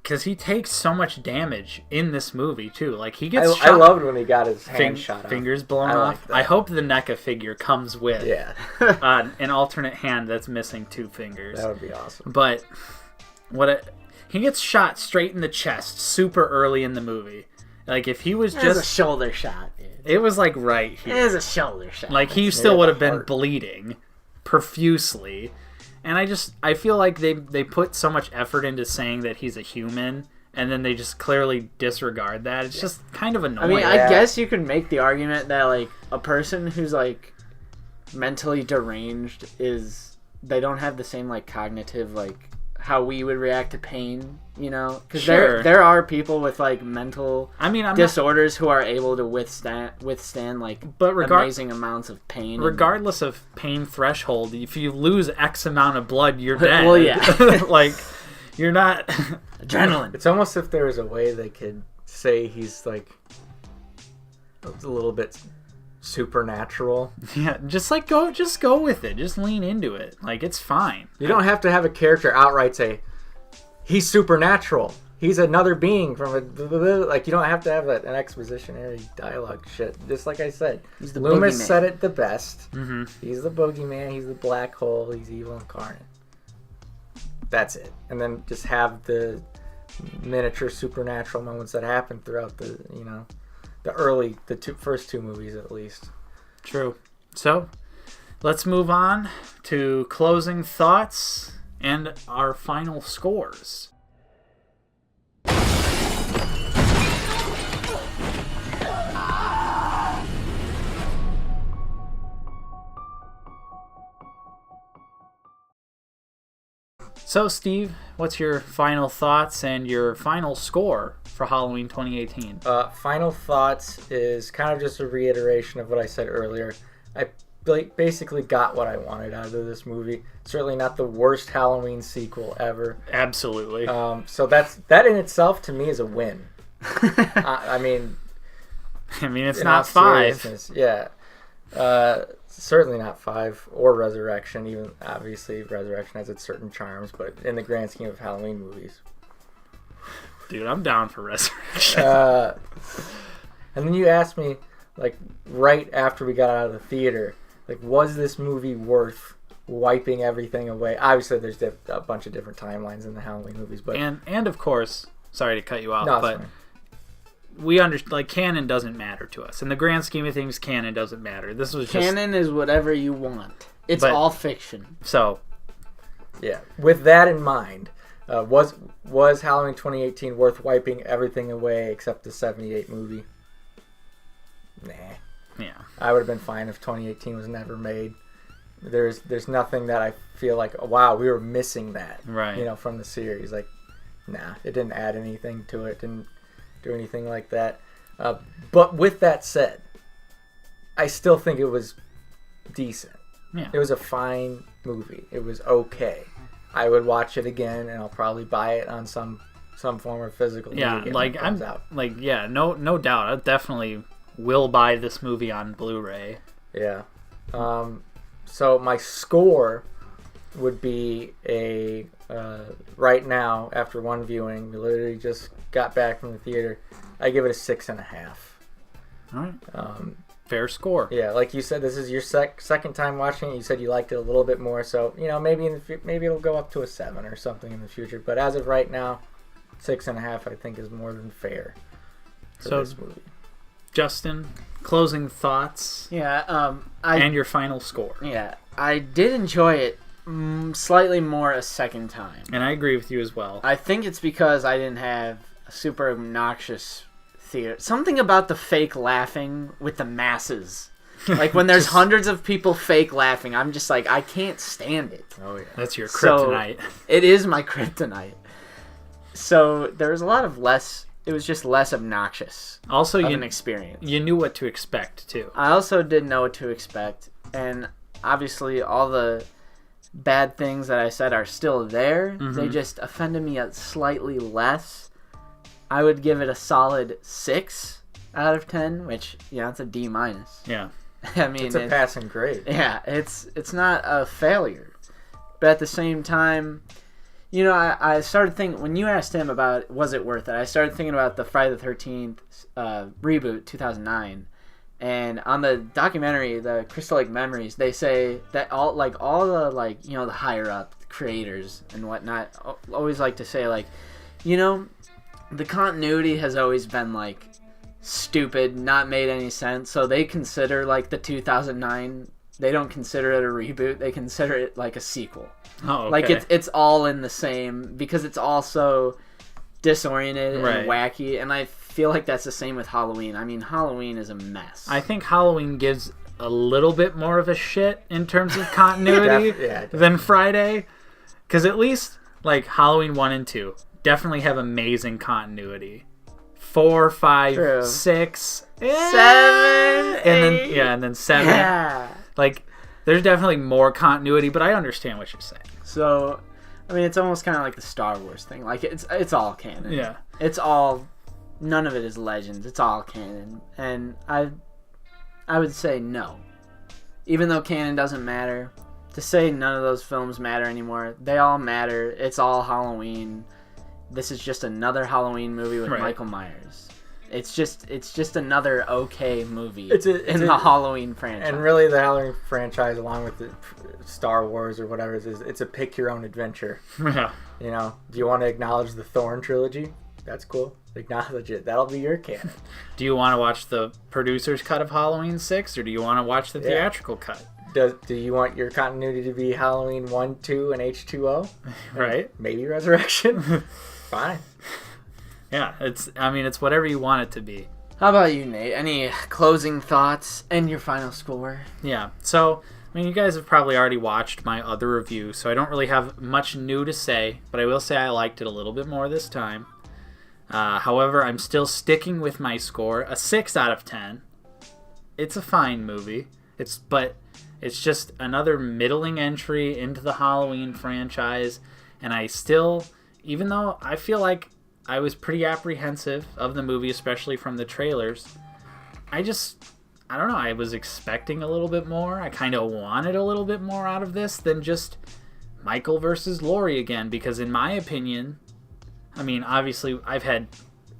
because he takes so much damage in this movie too. Like, he gets shot. I loved when he got his hand shot off. Fingers blown off. I hope the NECA figure comes with an alternate hand that's missing 2 fingers. That would be awesome. But he gets shot straight in the chest super early in the movie. Like, if he was just a shoulder shot, dude. It was like right here. It is a shoulder shot. Like, he still would have been bleeding profusely. And I feel like they put so much effort into saying that he's a human, and then they just clearly disregard that. It's just kind of annoying. I mean, I guess you could make the argument that, like, a person who's, like, mentally deranged they don't have the same, like, cognitive, like, how we would react to pain, because there are people with like mental disorders who are able to withstand like amazing amounts of pain. Regardless of pain threshold, if you lose X amount of blood, you're dead. Well, yeah, like, you're not adrenaline. It's almost if there was a way they could say he's like a little bit supernatural. Yeah, just go with it. Just lean into it. Like, it's fine. You don't have to have a character outright say he's supernatural. He's another being from like, you don't have to have an expositionary dialogue shit. Just like I said, Loomis said it the best. He's the boogeyman. He's the black hole. He's evil incarnate. That's it. And then just have the miniature supernatural moments that happen throughout the first 2 movies at least. True. So, let's move on to closing thoughts and our final scores. So, Steve, what's your final thoughts and your final score for Halloween 2018? Final thoughts is kind of just a reiteration of what I said earlier. I basically got what I wanted out of this movie. Certainly not the worst Halloween sequel ever. Absolutely. So that in itself to me is a win. I mean, it's not 5. Yeah. Certainly not 5 or Resurrection. Even obviously Resurrection has its certain charms, but in the grand scheme of Halloween movies, dude, I'm down for Resurrection. And then you asked me, like, right after we got out of the theater, like, was this movie worth wiping everything away? Obviously, there's a bunch of different timelines in the Halloween movies, but and of course, sorry to cut you off, no, but we understand, like, canon doesn't matter to us. In the grand scheme of things, canon doesn't matter. This was canon is whatever you want. It's all fiction. So, yeah. With that in mind, was Halloween 2018 worth wiping everything away except the 78 movie? nah. Yeah. I would have been fine if 2018 was never made. There's nothing that I feel like, oh, wow, we were missing that. Right. You know, from the series. Like, nah, it didn't add anything to it. Didn't do anything like that. But with that said, I still think it was decent. Yeah. It was a fine movie. It was okay. I would watch it again, and I'll probably buy it on some form of physical media when it comes out. No doubt. I definitely will buy this movie on Blu-ray. Yeah. So my score would be right now, after one viewing, we literally just got back from the theater, I give it a 6.5. All right. Fair score. Yeah, like you said, this is your second time watching it. You said you liked it a little bit more, so maybe maybe it'll go up to a 7 or something in the future. But as of right now, 6.5 I think is more than fair for this movie. Justin, closing thoughts. Yeah. And your final score. Yeah, I did enjoy it slightly more a second time. And I agree with you as well. I think it's because I didn't have a super obnoxious theater. Something about the fake laughing with the masses. Like when there's hundreds of people fake laughing, I'm just like, I can't stand it. Oh yeah, that's your kryptonite. So, it is my kryptonite. So there was a lot of less. It was just less obnoxious. Also, an experience. You knew what to expect too. I also did know what to expect, and obviously all the bad things that I said are still there. Mm-hmm. They just offended me slightly less. I would give it a solid 6 out of 10, which it's a D-. Yeah. I mean, it's a passing grade. Yeah, it's not a failure, but at the same time, I started thinking, when you asked him about was it worth it, I started thinking about the Friday the 13th reboot, 2009, and on the documentary, the Crystal Lake Memories, they say that all the the higher up creators and whatnot always like to say the continuity has always been stupid, not made any sense, so they consider the 2009, they don't consider it a reboot, they consider it a sequel. Oh, okay. It's all in the same, because it's all so disoriented and wacky, and I feel like that's the same with Halloween. I mean, Halloween is a mess. I think Halloween gives a little bit more of a shit in terms of continuity than Friday, because at least Halloween 1 and 2 definitely have amazing continuity. 4, 5, 6, 7, and then 7. Yeah. There's definitely more continuity, but I understand what you're saying. So, I mean, it's almost kind of like the Star Wars thing. It's all canon. Yeah. It's all, none of it is Legends. It's all canon. And I would say no. Even though canon doesn't matter, to say none of those films matter anymore, they all matter. It's all Halloween. This is just another Halloween movie with Michael Myers. It's just another okay movie in the Halloween franchise. And really, the Halloween franchise, along with the Star Wars or whatever, it's a pick your own adventure. Yeah. Do you want to acknowledge the Thorn trilogy? That's cool. Acknowledge it. That'll be your canon. Do you want to watch the producer's cut of Halloween 6, or do you want to watch the theatrical cut? Do you want your continuity to be Halloween 1, 2, and H2O? Right. Maybe Resurrection? Fine. Yeah, it's whatever you want it to be. How about you, Nate? Any closing thoughts and your final score? Yeah, so, you guys have probably already watched my other review, so I don't really have much new to say, but I will say I liked it a little bit more this time. However, I'm still sticking with my score, a 6 out of 10. It's a fine movie. But it's just another middling entry into the Halloween franchise, and I still, even though I feel like I was pretty apprehensive of the movie, especially from the trailers, I don't know, I was expecting a little bit more. I kind of wanted a little bit more out of this than just Michael versus Laurie again, because in my opinion, obviously I've had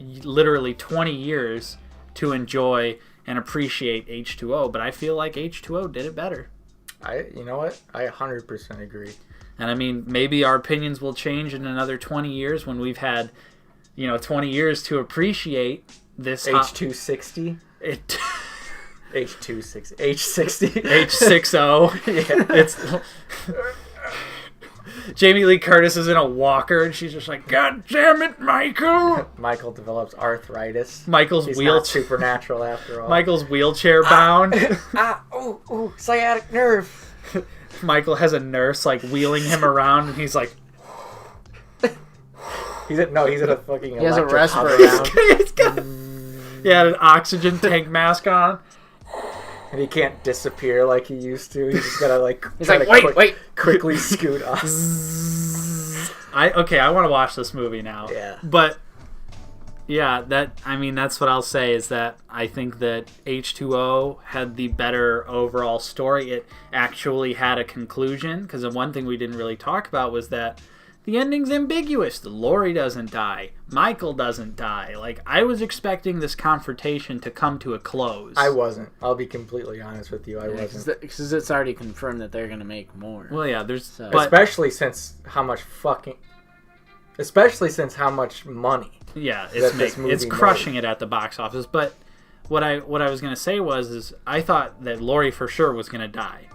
literally 20 years to enjoy and appreciate H2O, but I feel like H2O did it better. You know what? I 100% agree. And maybe our opinions will change in another 20 years when we've had 20 years to appreciate this H260. H260. H60. H60. Yeah. It's Jamie Lee Curtis is in a walker, and she's just like, God damn it, Michael! Michael develops arthritis. Michael's He's not supernatural after all. Michael's wheelchair bound. Sciatic nerve. Michael has a nurse like wheeling him around, and he's like, he's in a fucking. He has a respirator. He had an oxygen tank mask on. And he can't disappear like he used to. He's just gotta like. He's like, wait. Quickly scoot off. I want to watch this movie now. Yeah. But yeah, that's what I'll say is that I think that H2O had the better overall story. It actually had a conclusion, because the one thing we didn't really talk about was that the ending's ambiguous. Laurie doesn't die. Michael doesn't die. Like, I was expecting this confrontation to come to a close. I wasn't. I'll be completely honest with you. I wasn't. Because it's already confirmed that they're going to make more. Well, yeah, there's... So. But, especially since how much money. Yeah, it's crushing it at the box office. But what I was going to say is I thought that Laurie for sure was going to die.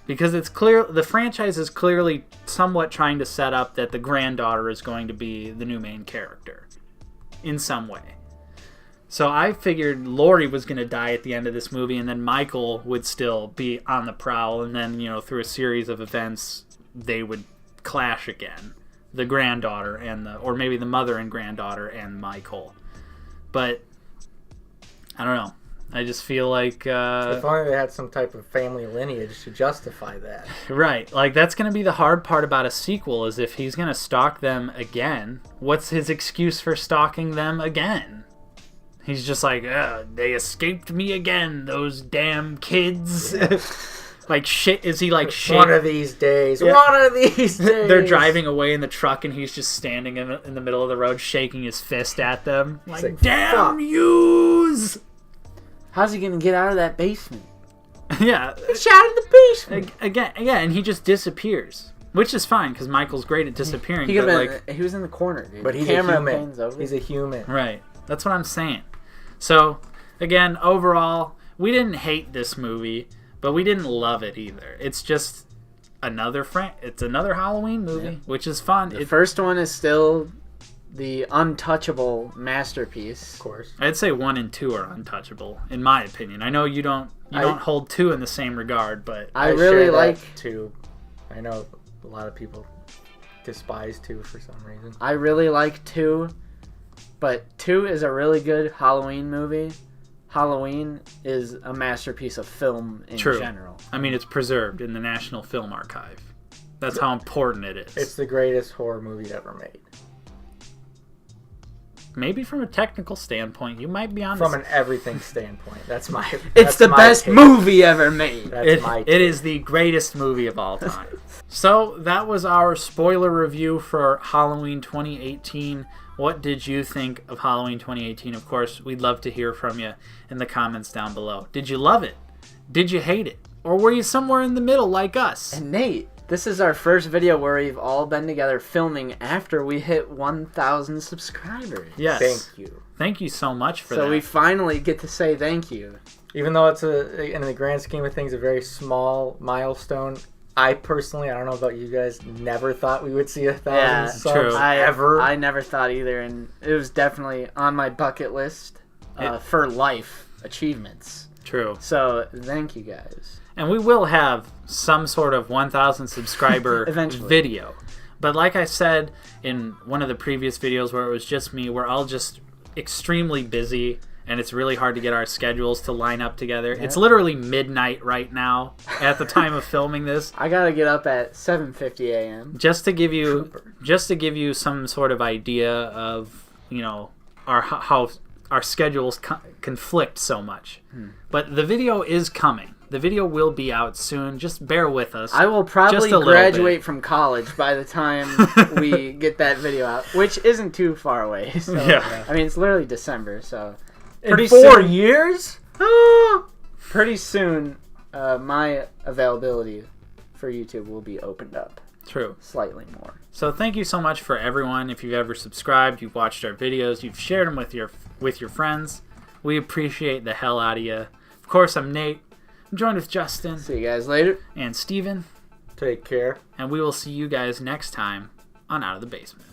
Because it's clear, the franchise is clearly somewhat trying to set up that the granddaughter is going to be the new main character in some way. So I figured Laurie was going to die at the end of this movie, and then Michael would still be on the prowl, and then, through a series of events, they would clash again. The granddaughter or maybe the mother and granddaughter and Michael. But I don't know. I just feel like... if only they had some type of family lineage to justify that. Right. Like, that's going to be the hard part about a sequel, is if he's going to stalk them again, what's his excuse for stalking them again? He's just like, they escaped me again, those damn kids. Yeah. Like, shit, is he like shit? One of these days. Yeah. One of these days. They're driving away in the truck, and he's just standing in the middle of the road, shaking his fist at them. Like, damn yous! How's he gonna get out of that basement? Yeah. He's out of the basement! Again, and he just disappears. Which is fine, because Michael's great at disappearing. He was in the corner, dude. But he's a human. He's a human. Right. That's what I'm saying. So, again, overall, we didn't hate this movie, but we didn't love it either. It's just another Halloween movie, which is fun. The first one is still the untouchable masterpiece. Of course. I'd say 1 and 2 are untouchable, in my opinion. I know you don't hold 2 in the same regard, but I really like 2. I know a lot of people despise 2 for some reason. I really like 2, but 2 is a really good Halloween movie. Halloween is a masterpiece of film in general. I mean, it's preserved in the National Film Archive. That's how important it is. It's the greatest horror movie ever made. Maybe from a technical standpoint, you might be on from an everything standpoint. That's my. It's the best movie ever made. It is the greatest movie of all time. So that was our spoiler review for Halloween 2018. What did you think of Halloween 2018? Of course, we'd love to hear from you in the comments down below. Did you love it? Did you hate it? Or were you somewhere in the middle like us? And Nate, this is our first video where we've all been together filming after we hit 1,000 subscribers. Yes. Thank you. Thank you so much for that. So we finally get to say thank you. Even though it's in the grand scheme of things, a very small milestone. I personally, I don't know about you guys, never thought we would see 1,000 subs ever. I never thought either, and it was definitely on my bucket list for life achievements. True. So thank you guys. And we will have some sort of 1,000 subscriber video. But like I said in one of the previous videos where it was just me, we're all just extremely busy, and it's really hard to get our schedules to line up together. Yeah. It's literally midnight right now at the time of filming this. I gotta get up at 7:50 a.m. Just to give you some sort of idea of how our schedules conflict so much. But the video is coming. The video will be out soon. Just bear with us. I will probably graduate from college by the time we get that video out, which isn't too far away. So, yeah. I mean, it's literally December, so in 4 years? Pretty soon, my availability for YouTube will be opened up. True. Slightly more. So thank you so much for everyone. If you've ever subscribed, you've watched our videos, you've shared them with your friends. We appreciate the hell out of you. Of course, I'm Nate. I'm joined with Justin. See you guys later. And Steven. Take care. And we will see you guys next time on Out of the Basement.